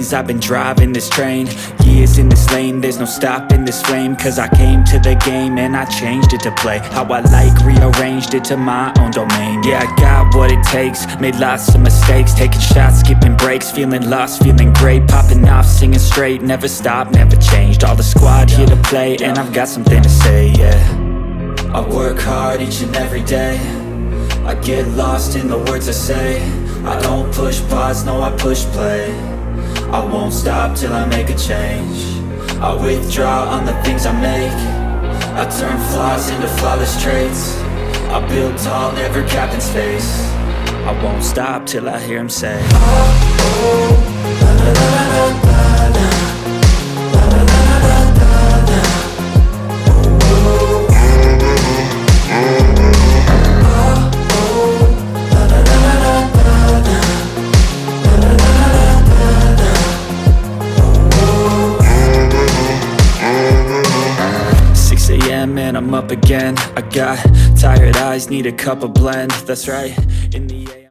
days I've been driving this train, years in this lane, there's no stopping this flame. Cause I came to the game and I changed it to play how I like, rearranged it to my own domain. Yeah, I got what it takes, made lots of mistakes, taking shots, skipping breaks, feeling lost, feeling great, popping off, singing straight, never stopped, never changed. All the squad here to play, and I've got something to say, yeah. I work hard each and every day, I get lost in the words I say. I don't push pause, no I push play. I won't stop till I make a change. I withdraw on the things I make. I turn flaws into flawless traits. I build tall, never capped in space. I won't stop till I hear him say, oh, oh, la la la la la la. And I'm up again. I got tired eyes, need a cup of blend. That's right, in the